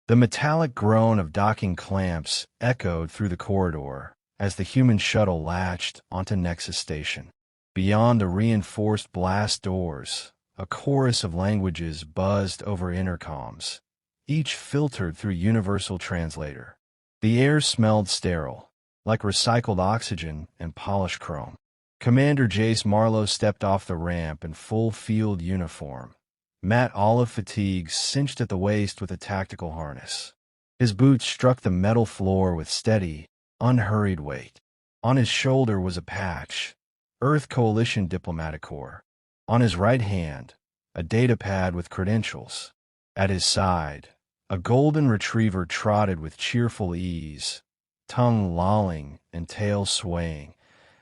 The metallic groan of docking clamps echoed through the corridor as the human shuttle latched onto Nexus Station. Beyond the reinforced blast doors, a chorus of languages buzzed over intercoms, each filtered through Universal Translator. The air smelled sterile, like recycled oxygen and polished chrome. Commander Jace Marlowe stepped off the ramp in full field uniform, matte olive fatigues cinched at the waist with a tactical harness. His boots struck the metal floor with steady, unhurried weight. On his shoulder was a patch, Earth Coalition Diplomatic Corps. On his right hand, a datapad with credentials. At his side, a golden retriever trotted with cheerful ease, tongue lolling and tail swaying,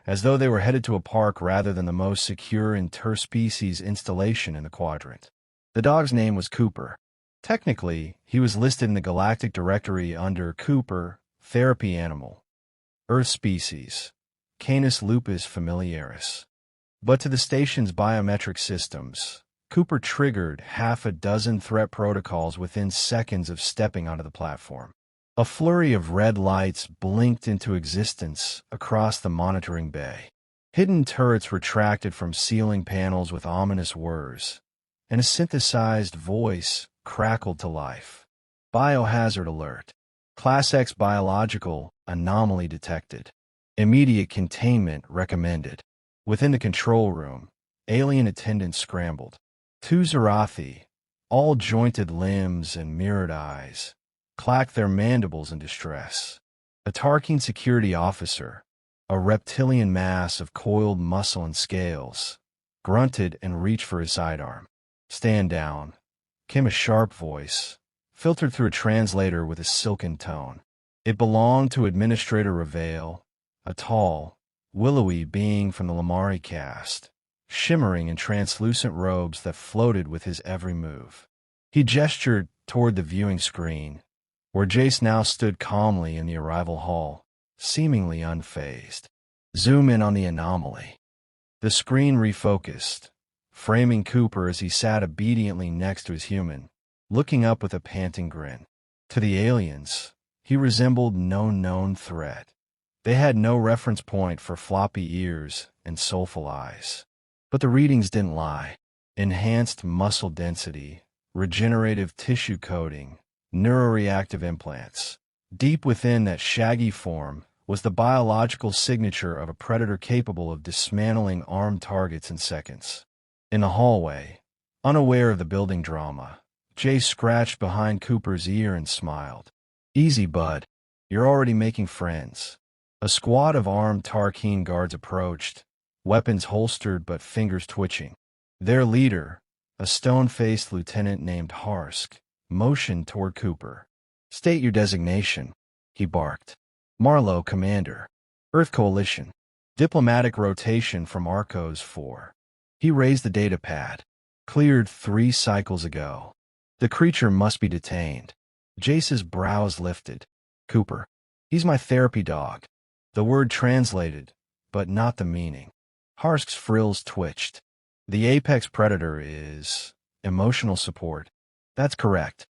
as though they were headed to a park rather than the most secure interspecies installation in the quadrant. The dog's name was Cooper. Technically, he was listed in the Galactic Directory under Cooper, Therapy Animal, Earth Species, Canis lupus familiaris. But to the station's biometric systems, Cooper triggered half a dozen threat protocols within seconds of stepping onto the platform. A flurry of red lights blinked into existence across the monitoring bay. Hidden turrets retracted from ceiling panels with ominous whirs, and a synthesized voice crackled to life. Biohazard alert. Class X biological anomaly detected. Immediate containment recommended. Within the control room, alien attendants scrambled. Two Zarathi, all jointed limbs and mirrored eyes, clacked their mandibles in distress. A Tarkine security officer, a reptilian mass of coiled muscle and scales, grunted and reached for his sidearm. Stand down, came a sharp voice, filtered through a translator with a silken tone. It belonged to Administrator Revale, a tall, willowy being from the Lamari caste, shimmering in translucent robes that floated with his every move. He gestured toward the viewing screen, where Jace now stood calmly in the arrival hall, seemingly unfazed. Zoom in on the anomaly. The screen refocused, framing Cooper as he sat obediently next to his human, looking up with a panting grin. To the aliens, he resembled no known threat. They had no reference point for floppy ears and soulful eyes. But the readings didn't lie. Enhanced muscle density, regenerative tissue coating, neuroreactive implants. Deep within that shaggy form was the biological signature of a predator capable of dismantling armed targets in seconds. In the hallway, unaware of the building drama, Jay scratched behind Cooper's ear and smiled. Easy, bud. You're already making friends. A squad of armed Tarkine guards approached, weapons holstered but fingers twitching. Their leader, a stone-faced lieutenant named Harsk, motioned toward Cooper. State your designation, he barked. Marlowe, Commander. Earth Coalition. Diplomatic rotation from Arcos 4. He raised the data pad. Cleared 3 cycles ago. The creature must be detained. Jace's brows lifted. Cooper. He's my therapy dog. The word translated, but not the meaning. Harsk's frills twitched. The apex predator is emotional support. That's correct.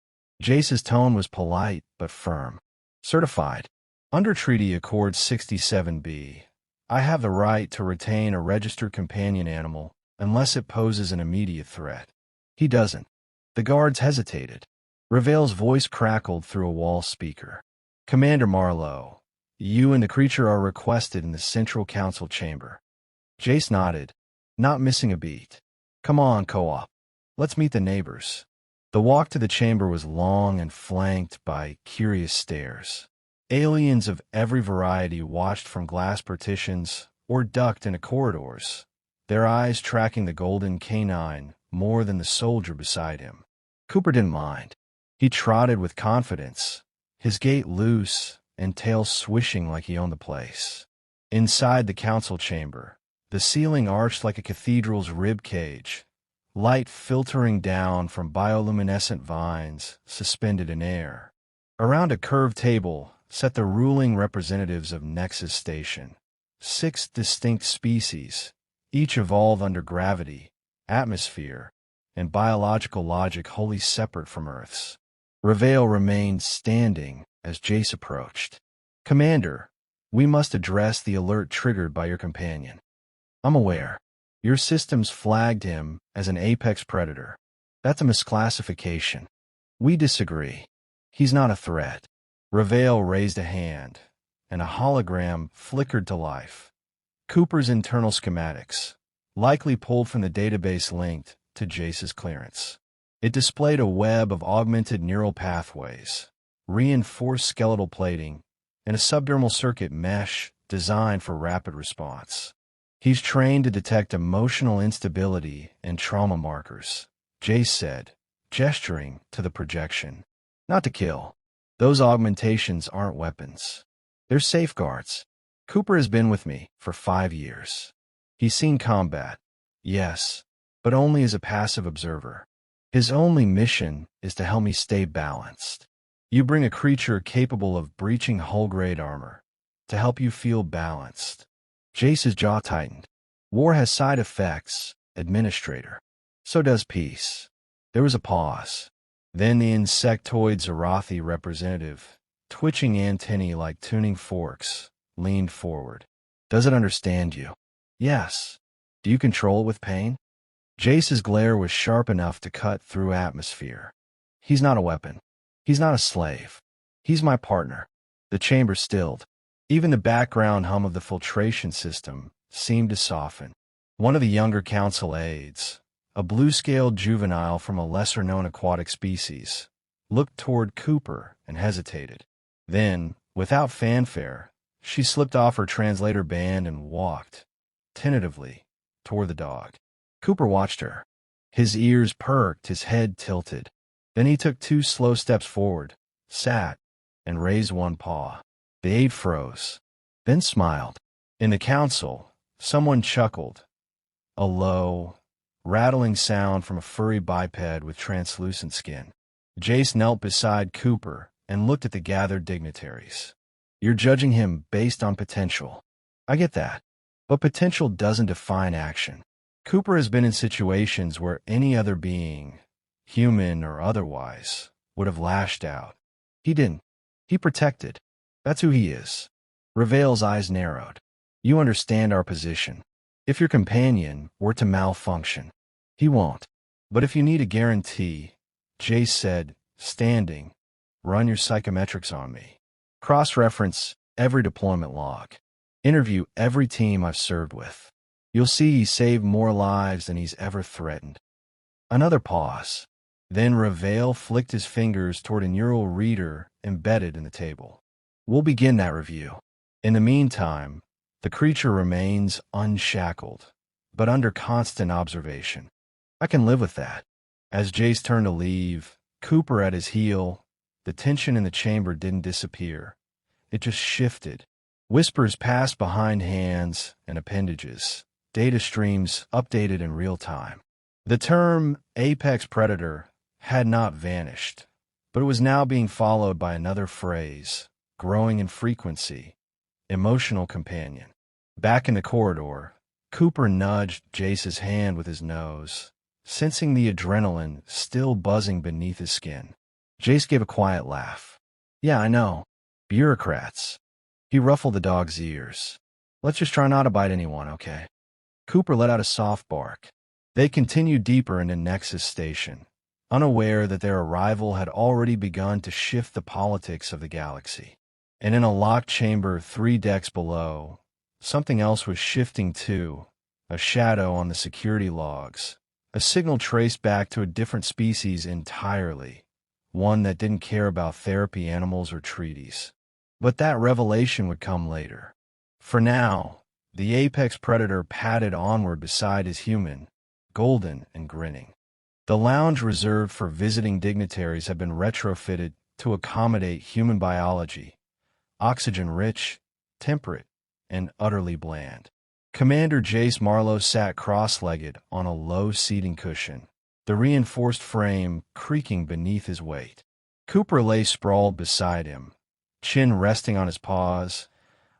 Jace's tone was polite but firm. Certified. Under Treaty Accord 67B, I have the right to retain a registered companion animal unless it poses an immediate threat. He doesn't. The guards hesitated. Revale's voice crackled through a wall speaker. Commander Marlowe, you and the creature are requested in the Central Council chamber. Jace nodded, not missing a beat. Come on, co-op. Let's meet the neighbors. The walk to the chamber was long and flanked by curious stares. Aliens of every variety watched from glass partitions or ducked into corridors, their eyes tracking the golden canine more than the soldier beside him. Cooper didn't mind. He trotted with confidence, his gait loose and tail swishing like he owned the place. Inside the council chamber, the ceiling arched like a cathedral's rib cage, light filtering down from bioluminescent vines suspended in air. Around a curved table sat the ruling representatives of Nexus Station, 6 distinct species, each evolved under gravity, atmosphere, and biological logic wholly separate from Earth's. Reveille remained standing as Jace approached. "Commander, we must address the alert triggered by your companion. I'm aware. Your systems flagged him as an apex predator. That's a misclassification. We disagree. He's not a threat." Reveille raised a hand, and a hologram flickered to life. Cooper's internal schematics, likely pulled from the database linked to Jace's clearance. It displayed a web of augmented neural pathways, reinforced skeletal plating, and a subdermal circuit mesh designed for rapid response. "He's trained to detect emotional instability and trauma markers," Jace said, gesturing to the projection. "Not to kill. Those augmentations aren't weapons. They're safeguards. Cooper has been with me for 5 years. He's seen combat, yes, but only as a passive observer. His only mission is to help me stay balanced. You bring a creature capable of breaching hull-grade armor to help you feel balanced." Jace's jaw tightened. "War has side effects, Administrator. So does peace." There was a pause. Then the insectoid Zarathi representative, twitching antennae like tuning forks, leaned forward. "Does it understand you?" "Yes." "Do you control it with pain?" Jace's glare was sharp enough to cut through atmosphere. "He's not a weapon. He's not a slave. He's my partner." The chamber stilled. Even the background hum of the filtration system seemed to soften. One of the younger council aides, a blue-scaled juvenile from a lesser-known aquatic species, looked toward Cooper and hesitated. Then, without fanfare, she slipped off her translator band and walked, tentatively, toward the dog. Cooper watched her. His ears perked, his head tilted. Then he took 2 slow steps forward, sat, and raised one paw. The aide froze, then smiled. In the council, someone chuckled, a low, rattling sound from a furry biped with translucent skin. Jace knelt beside Cooper and looked at the gathered dignitaries. "You're judging him based on potential. I get that. But potential doesn't define action. Cooper has been in situations where any other being, human or otherwise, would have lashed out. He didn't. He protected. That's who he is." Reveille's eyes narrowed. "You understand our position. If your companion were to malfunction, he won't. But if you need a guarantee," Jace said, standing, "run your psychometrics on me. Cross-reference every deployment log. Interview every team I've served with. You'll see he saved more lives than he's ever threatened." Another pause. Then Reveille flicked his fingers toward a neural reader embedded in the table. "We'll begin that review. In the meantime, the creature remains unshackled, but under constant observation." "I can live with that." As Jace turned to leave, Cooper at his heel, the tension in the chamber didn't disappear. It just shifted. Whispers passed behind hands and appendages. Data streams updated in real time. The term apex predator had not vanished, but it was now being followed by another phrase, growing in frequency: emotional companion. Back in the corridor, Cooper nudged Jace's hand with his nose, sensing the adrenaline still buzzing beneath his skin. Jace gave a quiet laugh. "Yeah, I know. Bureaucrats." He ruffled the dog's ears. "Let's just try not to bite anyone, okay?" Cooper let out a soft bark. They continued deeper into Nexus Station, unaware that their arrival had already begun to shift the politics of the galaxy. And in a locked chamber 3 decks below, something else was shifting too, a shadow on the security logs, a signal traced back to a different species entirely, one that didn't care about therapy animals or treaties. But that revelation would come later. For now, the apex predator padded onward beside his human, golden and grinning. The lounge reserved for visiting dignitaries had been retrofitted to accommodate human biology, oxygen-rich, temperate, and utterly bland. Commander Jace Marlowe sat cross-legged on a low seating cushion, the reinforced frame creaking beneath his weight. Cooper lay sprawled beside him, chin resting on his paws,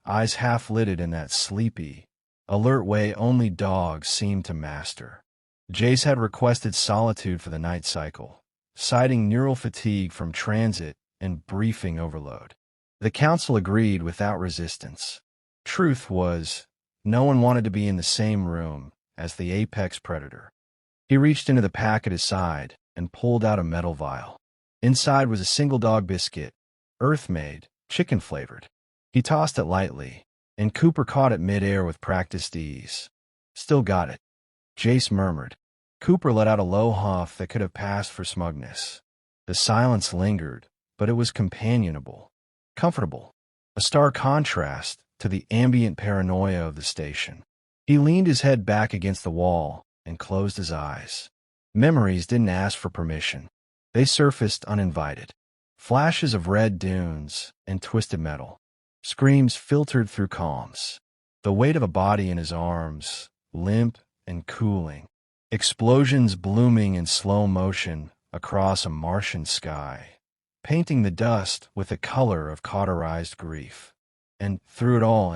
eyes half-lidded in that sleepy, alert way only dogs seem to master. Jace had requested solitude for the night cycle, citing neural fatigue from transit and briefing overload. The council agreed without resistance. Truth was, no one wanted to be in the same room as the apex predator. He reached into the pack at his side and pulled out a metal vial. Inside was a single dog biscuit, Earth-made, chicken-flavored. He tossed it lightly, and Cooper caught it mid-air with practiced ease. Still got it, Jace murmured. Cooper let out a low huff that could have passed for smugness. The silence lingered, but it was companionable, comfortable, a stark contrast to the ambient paranoia of the station. He leaned his head back against the wall and closed his eyes. Memories didn't ask for permission. They surfaced uninvited. Flashes of red dunes and twisted metal. Screams filtered through calms. The weight of a body in his arms, limp and cooling. Explosions blooming in slow motion across a Martian sky, painting the dust with the color of cauterized grief. And through it all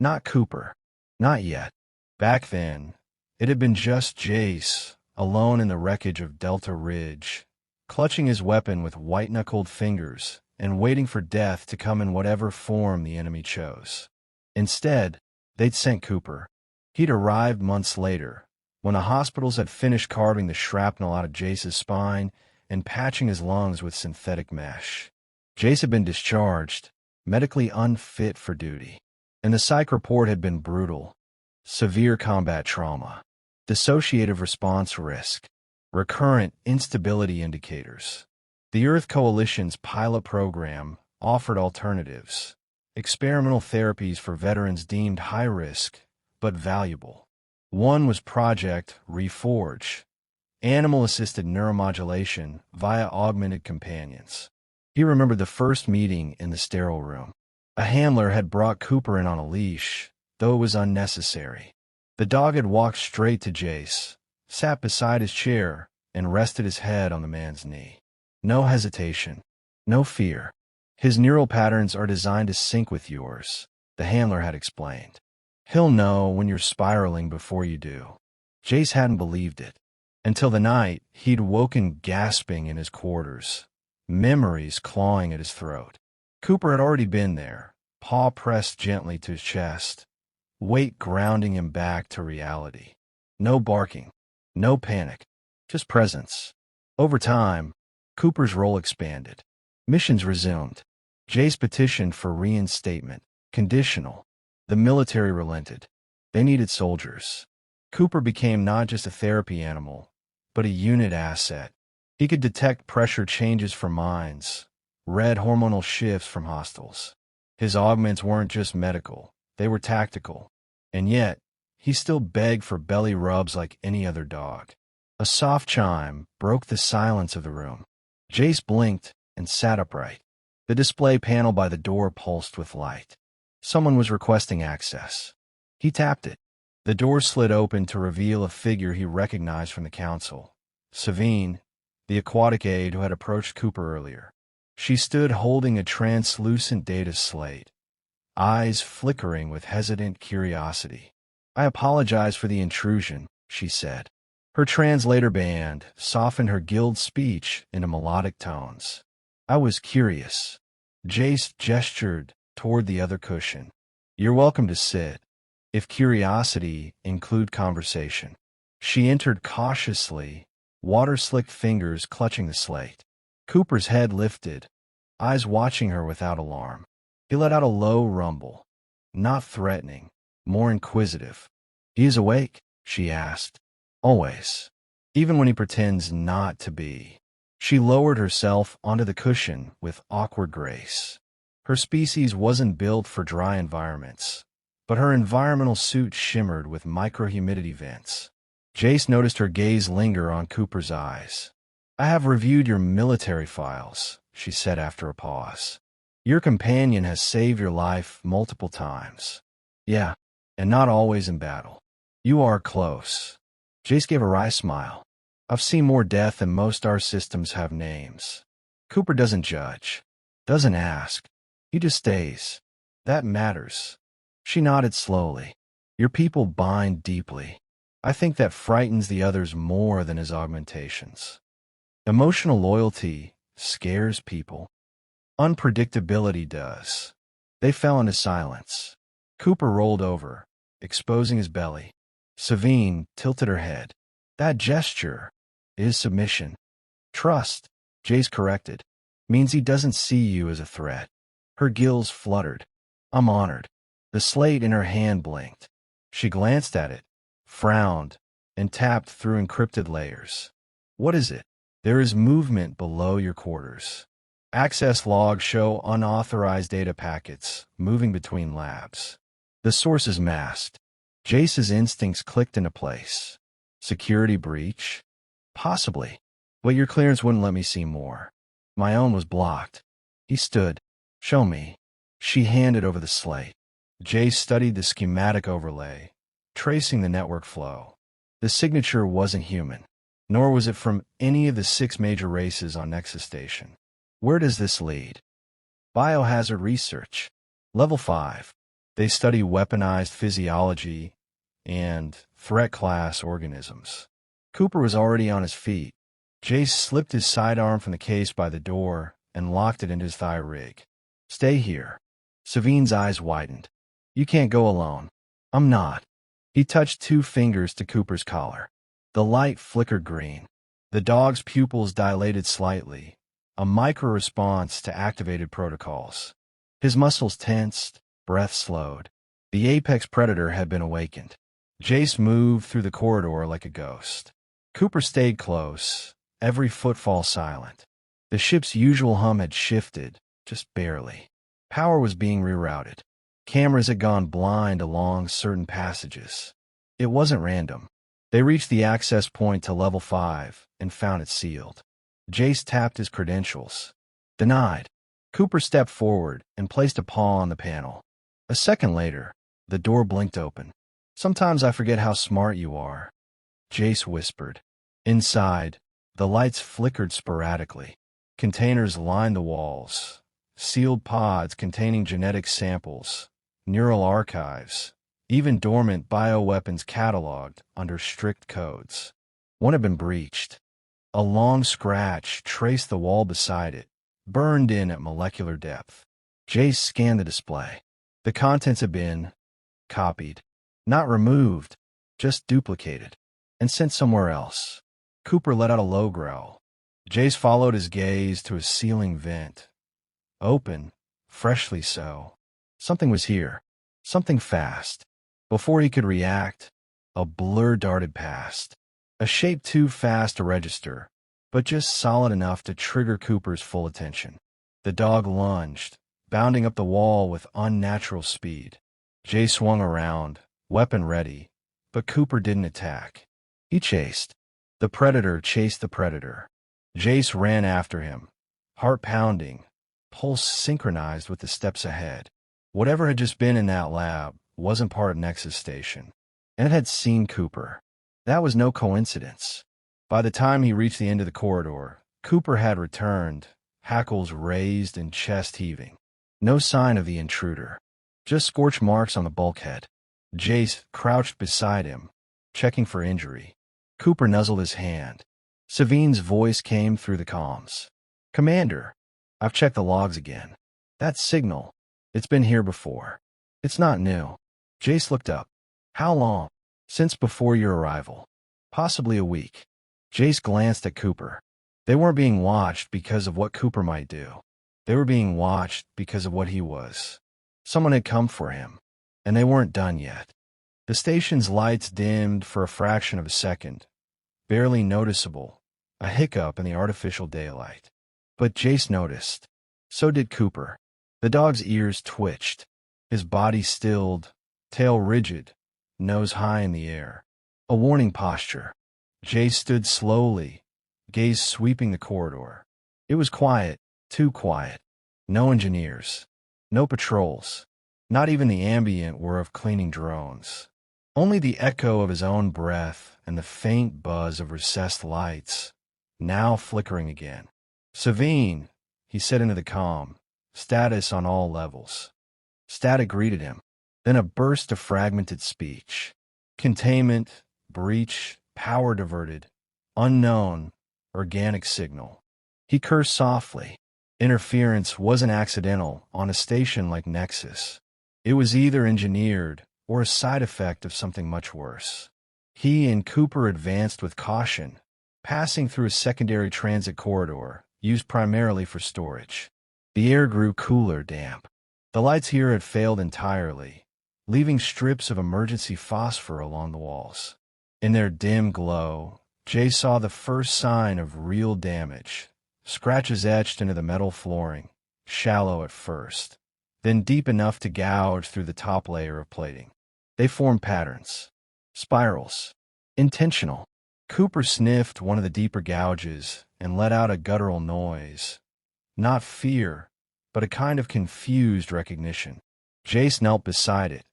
not Cooper. Not yet. Back then, it had been just Jace, alone in the wreckage of Delta Ridge, clutching his weapon with white-knuckled fingers and waiting for death to come in whatever form the enemy chose. Instead, they'd sent Cooper. He'd arrived months later, when the hospitals had finished carving the shrapnel out of Jace's spine and patching his lungs with synthetic mesh. Jace had been discharged, medically unfit for duty, and the psych report had been brutal. Severe combat trauma, dissociative response risk, recurrent instability indicators. The Earth Coalition's pilot program offered alternatives, experimental therapies for veterans deemed high risk but valuable. One was Project Reforge, animal-assisted neuromodulation via augmented companions. He remembered the first meeting in the sterile room. A handler had brought Cooper in on a leash, though it was unnecessary. The dog had walked straight to Jace, sat beside his chair, and rested his head on the man's knee. No hesitation, no fear. His neural patterns are designed to sync with yours, the handler had explained. He'll know when you're spiraling before you do. Jace hadn't believed it, until the night he'd woken gasping in his quarters, memories clawing at his throat. Cooper had already been there, paw pressed gently to his chest, weight grounding him back to reality. No barking, no panic, just presence. Over time, Cooper's role expanded. Missions resumed. Jace petitioned for reinstatement, conditional. The military relented. They needed soldiers. Cooper became not just a therapy animal, but a unit asset. He could detect pressure changes from mines, read hormonal shifts from hostiles. His augments weren't just medical, they were tactical. And yet, he still begged for belly rubs like any other dog. A soft chime broke the silence of the room. Jace blinked and sat upright. The display panel by the door pulsed with light. Someone was requesting access. He tapped it. The door slid open to reveal a figure he recognized from the council. Savine, the aquatic aide who had approached Cooper earlier. She stood holding a translucent data slate, eyes flickering with hesitant curiosity. "I apologize for the intrusion," she said. Her translator band softened her guild speech into melodic tones. "I was curious." Jace gestured toward the other cushion. "You're welcome to sit, if curiosity include conversation." She entered cautiously, water-slicked fingers clutching the slate. Cooper's head lifted, eyes watching her without alarm. He let out a low rumble, not threatening, more inquisitive. "He is awake?" she asked. "Always. Even when he pretends not to be." She lowered herself onto the cushion with awkward grace. Her species wasn't built for dry environments, but her environmental suit shimmered with microhumidity vents. Jace noticed her gaze linger on Cooper's eyes. "I have reviewed your military files," she said after a pause. "Your companion has saved your life multiple times." "Yeah, and not always in battle. You are close." Jace gave a wry smile. "I've seen more death than most our systems have names." Cooper doesn't judge, doesn't ask. He just stays. That matters. She nodded slowly. "Your people bind deeply. I think that frightens the others more than his augmentations." Emotional loyalty scares people. Unpredictability does. They fell into silence. Cooper rolled over, exposing his belly. Savine tilted her head. That gesture is submission. Trust, Jace corrected, means he doesn't see you as a threat. Her gills fluttered. I'm honored. The slate in her hand blinked. She glanced at it, frowned, and tapped through encrypted layers. What is it? There is movement below your quarters. Access logs show unauthorized data packets moving between labs. The source is masked. Jace's instincts clicked into place. Security breach? Possibly. But your clearance wouldn't let me see more. My own was blocked. He stood. Show me. She handed over the slate. Jace studied the schematic overlay, tracing the network flow. The signature wasn't human, nor was it from any of the 6 major races on Nexus Station. Where does this lead? Biohazard research. Level 5. They study weaponized physiology and threat class organisms. Cooper was already on his feet. Jace slipped his sidearm from the case by the door and locked it into his thigh rig. Stay here. Savine's eyes widened. You can't go alone. I'm not. He touched 2 fingers to Cooper's collar. The light flickered green. The dog's pupils dilated slightly, a micro-response to activated protocols. His muscles tensed, breath slowed. The apex predator had been awakened. Jace moved through the corridor like a ghost. Cooper stayed close, every footfall silent. The ship's usual hum had shifted, just barely. Power was being rerouted. Cameras had gone blind along certain passages. It wasn't random. They reached the access point to level 5 and found it sealed. Jace tapped his credentials. Denied. Cooper stepped forward and placed a paw on the panel. A second later, the door blinked open. Sometimes I forget how smart you are, Jace whispered. Inside, the lights flickered sporadically. Containers lined the walls. Sealed pods containing genetic samples, neural archives, even dormant bioweapons cataloged under strict codes. One had been breached. A long scratch traced the wall beside it, burned in at molecular depth. Jace scanned the display. The contents had been copied. Not removed, just duplicated, and sent somewhere else. Cooper let out a low growl. Jace followed his gaze to a ceiling vent. Open, freshly so. Something was here. Something fast. Before he could react, a blur darted past. A shape too fast to register, but just solid enough to trigger Cooper's full attention. The dog lunged, bounding up the wall with unnatural speed. Jace swung around, weapon ready, but Cooper didn't attack. He chased. The predator chased the predator. Jace ran after him, heart pounding, pulse synchronized with the steps ahead. Whatever had just been in that lab wasn't part of Nexus Station, and it had seen Cooper. That was no coincidence. By the time he reached the end of the corridor, Cooper had returned, hackles raised and chest heaving. No sign of the intruder, just scorch marks on the bulkhead. Jace crouched beside him, checking for injury. Cooper nuzzled his hand. Savine's voice came through the comms. Commander, I've checked the logs again. That signal, it's been here before. It's not new. Jace looked up. How long? Since before your arrival. Possibly a week. Jace glanced at Cooper. They weren't being watched because of what Cooper might do. They were being watched because of what he was. Someone had come for him, and they weren't done yet. The station's lights dimmed for a fraction of a second, barely noticeable, a hiccup in the artificial daylight. But Jace noticed. So did Cooper. The dog's ears twitched, his body stilled, tail rigid, nose high in the air. A warning posture. Jace stood slowly, gaze sweeping the corridor. It was quiet, too quiet. No engineers, no patrols, not even the ambient whir of cleaning drones. Only the echo of his own breath and the faint buzz of recessed lights, now flickering again. Savine, he said into the comm, status on all levels. Static greeted him, then a burst of fragmented speech. Containment, breach, power diverted, unknown, organic signal. He cursed softly. Interference wasn't accidental on a station like Nexus. It was either engineered or a side effect of something much worse. He and Cooper advanced with caution, passing through a secondary transit corridor used primarily for storage. The air grew cooler, damp. The lights here had failed entirely, leaving strips of emergency phosphor along the walls. In their dim glow, Jay saw the first sign of real damage. Scratches etched into the metal flooring, shallow at first, then deep enough to gouge through the top layer of plating. They formed patterns. Spirals. Intentional. Cooper sniffed one of the deeper gouges and let out a guttural noise. Not fear, but a kind of confused recognition. Jace knelt beside it,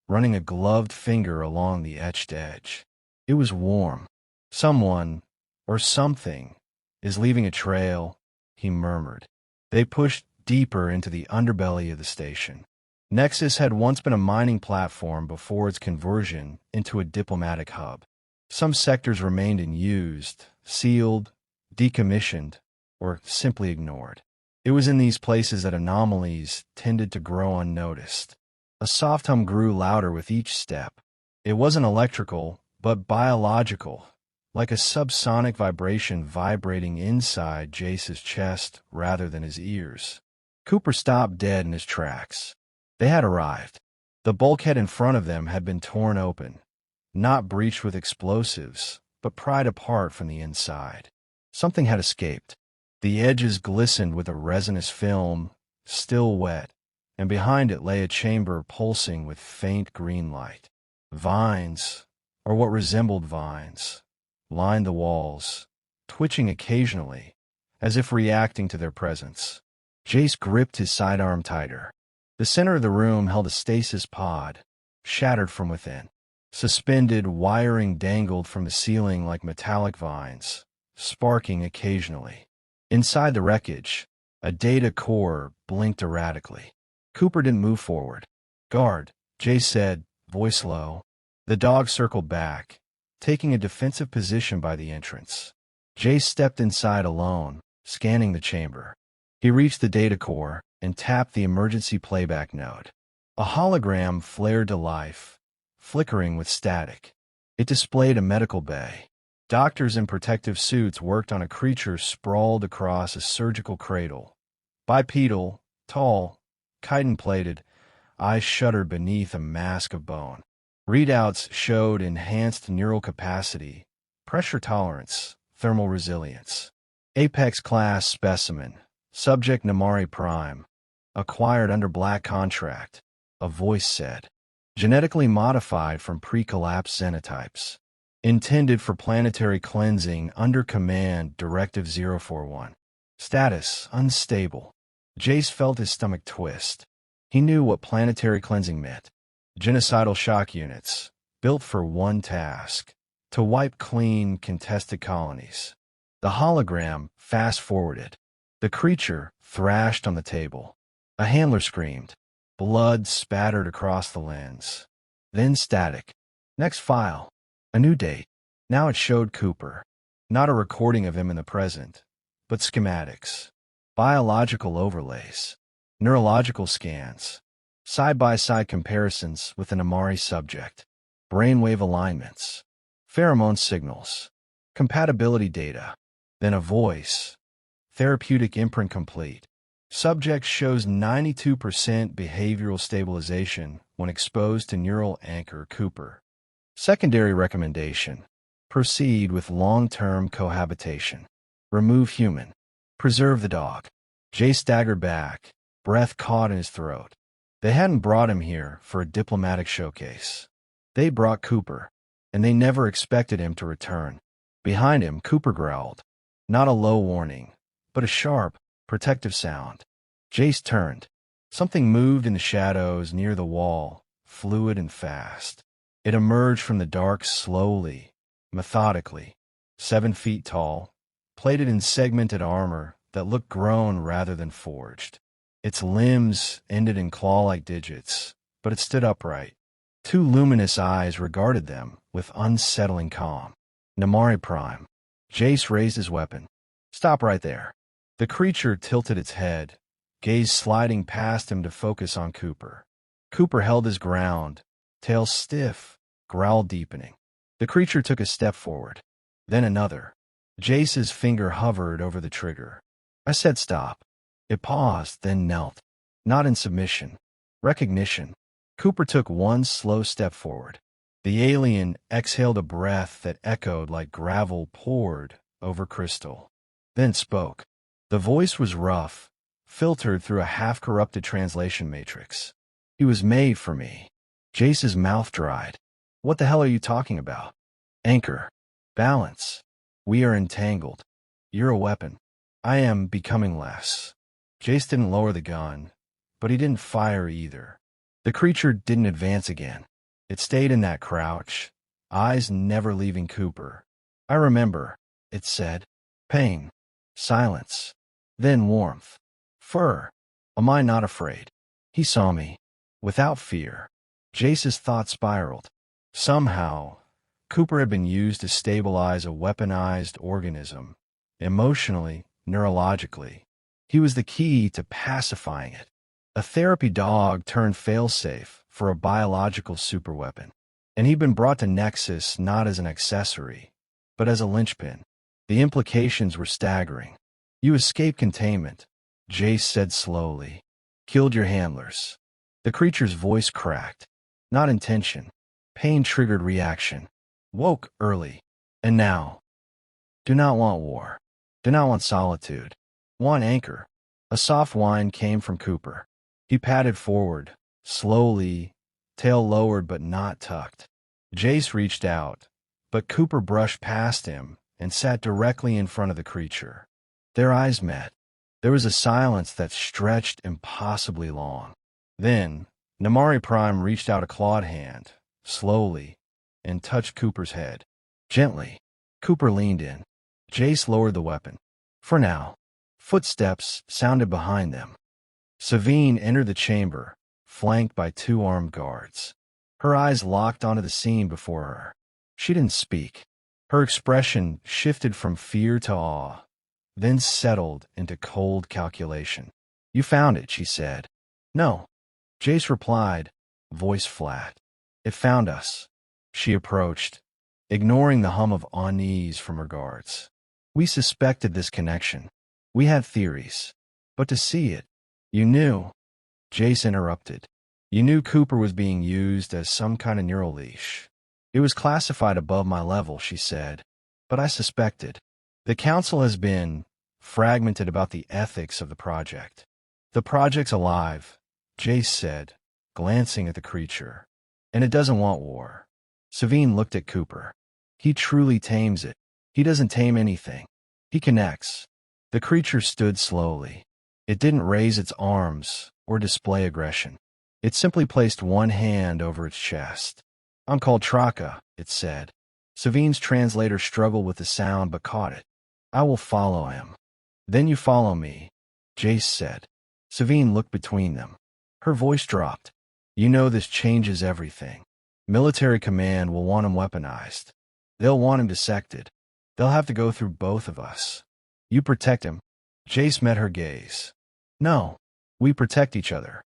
running a gloved finger along the etched edge. It was warm. Someone, or something, is leaving a trail, he murmured. They pushed deeper into the underbelly of the station. Nexus had once been a mining platform before its conversion into a diplomatic hub. Some sectors remained unused, sealed, decommissioned, or simply ignored. It was in these places that anomalies tended to grow unnoticed. A soft hum grew louder with each step. It wasn't electrical, but biological, like a subsonic vibration vibrating inside Jace's chest rather than his ears. Cooper stopped dead in his tracks. They had arrived. The bulkhead in front of them had been torn open, not breached with explosives, but pried apart from the inside. Something had escaped. The edges glistened with a resinous film, still wet, and behind it lay a chamber pulsing with faint green light. Vines, or what resembled vines, lined the walls, twitching occasionally, as if reacting to their presence. Jace gripped his sidearm tighter. The center of the room held a stasis pod, shattered from within. Suspended wiring dangled from the ceiling like metallic vines, sparking occasionally. Inside the wreckage, a data core blinked erratically. Cooper didn't move forward. "Guard," Jace said, voice low. The dog circled back, taking a defensive position by the entrance. Jace stepped inside alone, scanning the chamber. He reached the data core and tapped the emergency playback node. A hologram flared to life, flickering with static. It displayed a medical bay. Doctors in protective suits worked on a creature sprawled across a surgical cradle. Bipedal, tall, chitin-plated, eyes shuttered beneath a mask of bone. Readouts showed enhanced neural capacity, pressure tolerance, thermal resilience. Apex class specimen, subject Namari Prime, acquired under black contract, a voice said. Genetically modified from pre-collapse xenotypes. Intended for planetary cleansing under command Directive 041. Status, unstable. Jace felt his stomach twist. He knew what planetary cleansing meant. Genocidal shock units, built for one task, to wipe clean contested colonies. The hologram fast-forwarded. The creature thrashed on the table. A handler screamed. Blood spattered across the lens. Then static. Next file. A new date. Now it showed Cooper. Not a recording of him in the present, but schematics. Biological overlays. Neurological scans. Side-by-side comparisons with an Amari subject. Brainwave alignments. Pheromone signals. Compatibility data. Then a voice. Therapeutic imprint complete. Subject shows 92% behavioral stabilization when exposed to neural anchor Cooper. Secondary recommendation. Proceed with long-term cohabitation. Remove human. Preserve the dog. Jay staggered back, breath caught in his throat. They hadn't brought him here for a diplomatic showcase. They brought Cooper, and they never expected him to return. Behind him, Cooper growled. Not a low warning, but a sharp, protective sound. Jace turned. Something moved in the shadows near the wall, fluid and fast. It emerged from the dark slowly, methodically. 7 feet tall, plated in segmented armor that looked grown rather than forged. Its limbs ended in claw-like digits, but it stood upright. 2 luminous eyes regarded them with unsettling calm. Namari Prime. Jace raised his weapon. Stop right there. The creature tilted its head, gaze sliding past him to focus on Cooper. Cooper held his ground, tail stiff, growl deepening. The creature took a step forward, then another. Jace's finger hovered over the trigger. I said stop. It paused, then knelt. Not in submission. Recognition. Cooper took one slow step forward. The alien exhaled a breath that echoed like gravel poured over crystal. Then spoke. The voice was rough, filtered through a half-corrupted translation matrix. He was made for me. Jace's mouth dried. What the hell are you talking about? Anchor. Balance. We are entangled. You're a weapon. I am becoming less. Jace didn't lower the gun, but he didn't fire either. The creature didn't advance again. It stayed in that crouch, eyes never leaving Cooper. I remember, it said. Pain. Silence. Then warmth. Fur. Am I not afraid? He saw me. Without fear. Jace's thoughts spiraled. Somehow, Cooper had been used to stabilize a weaponized organism. Emotionally, neurologically. He was the key to pacifying it. A therapy dog turned failsafe for a biological superweapon. And he'd been brought to Nexus not as an accessory, but as a linchpin. The implications were staggering. You escaped containment, Jace said slowly. Killed your handlers. The creature's voice cracked. Not intention. Pain-triggered reaction. Woke early. And now. Do not want war. Do not want solitude. Want anchor. A soft whine came from Cooper. He padded forward, slowly, tail lowered but not tucked. Jace reached out, but Cooper brushed past him and sat directly in front of the creature. Their eyes met. There was a silence that stretched impossibly long. Then, Namari Prime reached out a clawed hand, slowly, and touched Cooper's head. Gently. Cooper leaned in. Jace lowered the weapon. For now. Footsteps sounded behind them. Savine entered the chamber, flanked by two armed guards. Her eyes locked onto the scene before her. She didn't speak. Her expression shifted from fear to awe, then settled into cold calculation. You found it, she said. No. Jace replied, voice flat. It found us. She approached, ignoring the hum of unease from her guards. We suspected this connection. We had theories. But to see it, you knew. Jace interrupted. You knew Cooper was being used as some kind of neural leash. It was classified above my level, she said. But I suspected. The council has been fragmented about the ethics of the project. The project's alive, Jace said, glancing at the creature. And it doesn't want war. Savine looked at Cooper. He truly tames it. He doesn't tame anything. He connects. The creature stood slowly. It didn't raise its arms or display aggression. It simply placed one hand over its chest. I'm called Traka, it said. Savine's translator struggled with the sound but caught it. I will follow him. Then you follow me, Jace said. Savine looked between them. Her voice dropped. You know this changes everything. Military command will want him weaponized. They'll want him dissected. They'll have to go through both of us. You protect him. Jace met her gaze. No, we protect each other.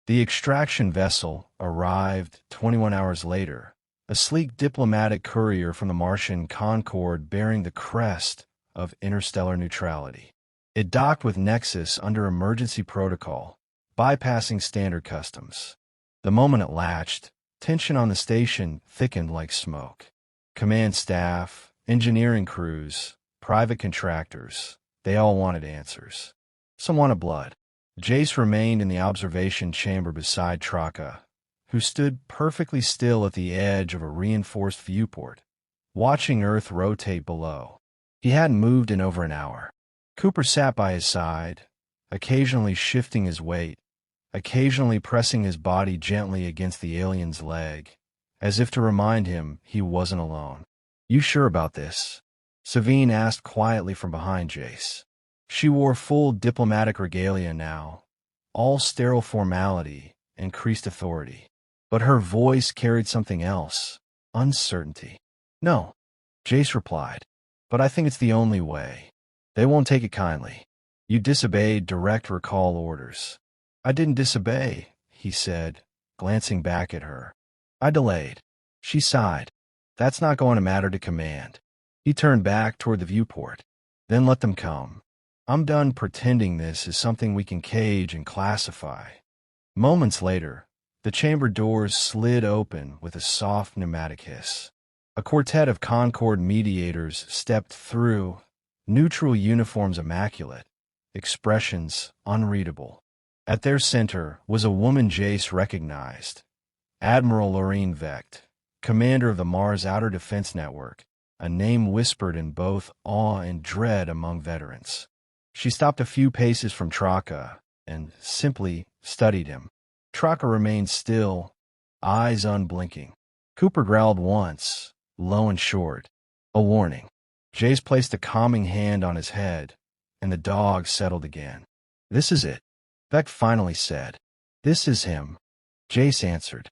The extraction vessel arrived 21 hours later, a sleek diplomatic courier from the Martian Concord bearing the crest of interstellar neutrality. It docked with Nexus under emergency protocol, bypassing standard customs. The moment it latched, tension on the station thickened like smoke. Command staff, engineering crews, private contractors, they all wanted answers. Some wanted blood. Jace remained in the observation chamber beside Traka, who stood perfectly still at the edge of a reinforced viewport, watching Earth rotate below. He hadn't moved in over an hour. Cooper sat by his side, occasionally shifting his weight, occasionally pressing his body gently against the alien's leg, as if to remind him he wasn't alone. You sure about this? Savine asked quietly from behind Jace. She wore full diplomatic regalia now, all sterile formality, increased authority. But her voice carried something else, uncertainty. No, Jace replied, but I think it's the only way. They won't take it kindly. You disobeyed direct recall orders. I didn't disobey, he said, glancing back at her. I delayed. She sighed. That's not going to matter to command. He turned back toward the viewport. Then let them come. I'm done pretending this is something we can cage and classify. Moments later, the chamber doors slid open with a soft pneumatic hiss. A quartet of Concord mediators stepped through, neutral uniforms immaculate, expressions unreadable. At their center was a woman Jace recognized, Admiral Lorene Vecht, commander of the Mars Outer Defense Network, a name whispered in both awe and dread among veterans. She stopped a few paces from Traka and simply studied him. Traka remained still, eyes unblinking. Cooper growled once, low and short, a warning. Jace placed a calming hand on his head, and the dog settled again. This is it, Vecht finally said. This is him, Jace answered.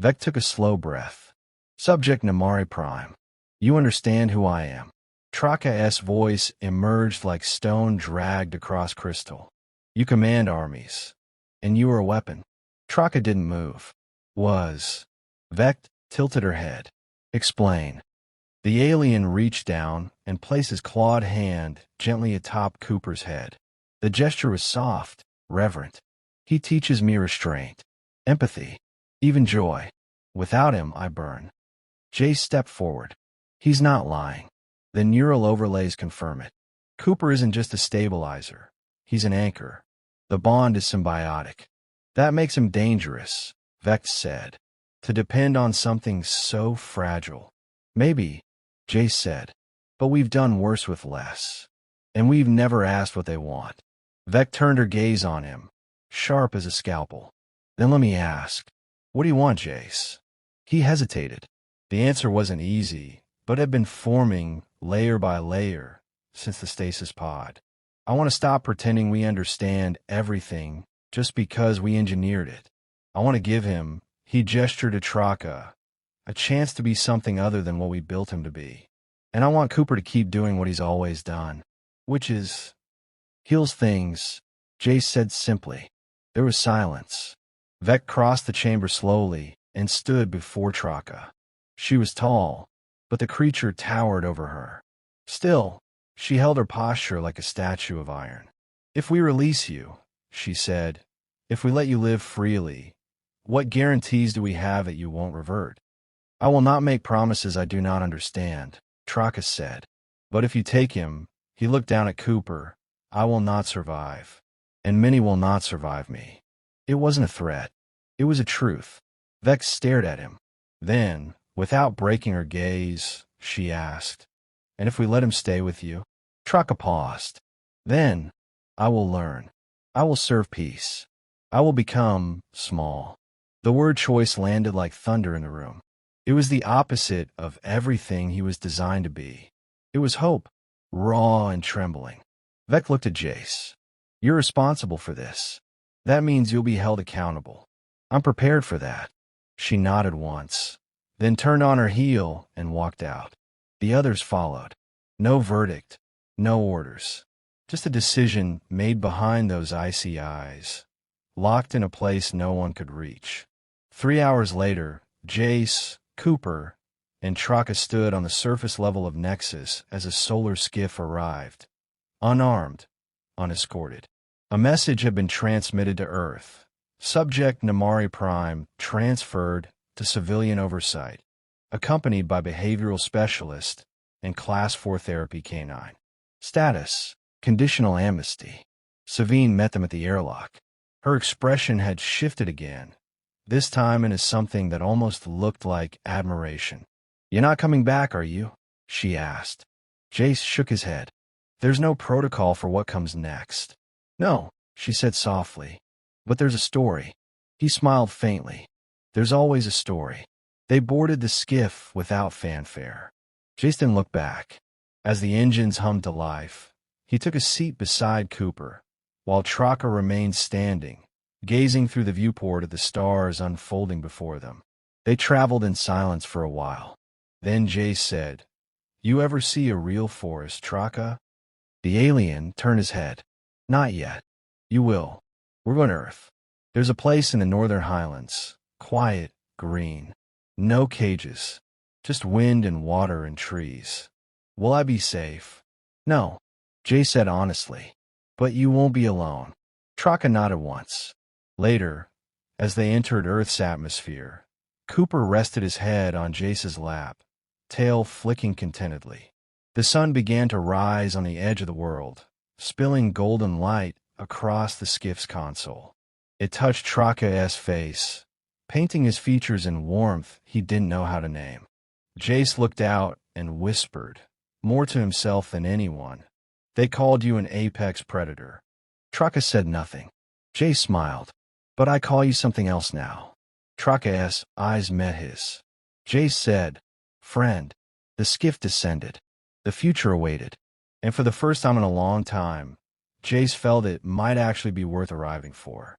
Vecht took a slow breath. Subject Namari Prime. You understand who I am. Traka's voice emerged like stone dragged across crystal. You command armies, and you are a weapon. Traka didn't move. Vecht tilted her head. Explain. The alien reached down and placed his clawed hand gently atop Cooper's head. The gesture was soft, reverent. He teaches me restraint, empathy, even joy. Without him, I burn. Jace stepped forward. He's not lying. The neural overlays confirm it. Cooper isn't just a stabilizer. He's an anchor. The bond is symbiotic. That makes him dangerous, Vecht said. To depend on something so fragile. Maybe, Jace said. But we've done worse with less. And we've never asked what they want. Vecht turned her gaze on him, sharp as a scalpel. Then let me ask, what do you want, Jace? He hesitated. The answer wasn't easy, but had been forming layer by layer since the stasis pod. I want to stop pretending we understand everything just because we engineered it. I want to give him, he gestured at Traka, a chance to be something other than what we built him to be. And I want Cooper to keep doing what he's always done, which is heals things, Jace said simply. There was silence. Vecht crossed the chamber slowly and stood before Traka. She was tall, but the creature towered over her. Still, she held her posture like a statue of iron. If we release you, she said, if we let you live freely, what guarantees do we have that you won't revert? I will not make promises I do not understand, Traka said. But if you take him, he looked down at Cooper, I will not survive. And many will not survive me. It wasn't a threat. It was a truth. Vex stared at him. Then, without breaking her gaze, she asked, and if we let him stay with you? Traka paused. Then, I will learn. I will serve peace. I will become small. The word choice landed like thunder in the room. It was the opposite of everything he was designed to be. It was hope, raw and trembling. Vex looked at Jace. You're responsible for this. That means you'll be held accountable. I'm prepared for that. She nodded once, then turned on her heel and walked out. The others followed. No verdict, no orders. Just a decision made behind those icy eyes, locked in a place no one could reach. 3 hours later, Jace, Cooper, and Traka stood on the surface level of Nexus as a solar skiff arrived. Unarmed, unescorted. A message had been transmitted to Earth. Subject Namari Prime transferred to civilian oversight, accompanied by behavioral specialist and Class 4 therapy canine. Status, conditional amnesty. Savine met them at the airlock. Her expression had shifted again, this time into something that almost looked like admiration. You're not coming back, are you? She asked. Jace shook his head. There's no protocol for what comes next. No, she said softly. But there's a story. He smiled faintly. There's always a story. They boarded the skiff without fanfare. Jace didn't look back. As the engines hummed to life, he took a seat beside Cooper, while Traka remained standing, gazing through the viewport at the stars unfolding before them. They traveled in silence for a while. Then Jace said, You ever see a real forest, Traka? The alien turned his head. Not yet. You will. We're going to Earth. There's a place in the Northern Highlands. Quiet, green. No cages. Just wind and water and trees. Will I be safe? No, Jay said honestly. But you won't be alone. Traka nodded once. Later, as they entered Earth's atmosphere, Cooper rested his head on Jace's lap, tail flicking contentedly. The sun began to rise on the edge of the world, spilling golden light across the skiff's console. It touched Traka's face, painting his features in warmth he didn't know how to name. Jace looked out and whispered, more to himself than anyone, "They called you an apex predator." Traka said nothing. Jace smiled. "But I call you something else now." Traka's eyes met his. Jace said, "Friend." The skiff descended. The future awaited. And for the first time in a long time, Jace felt it might actually be worth arriving for.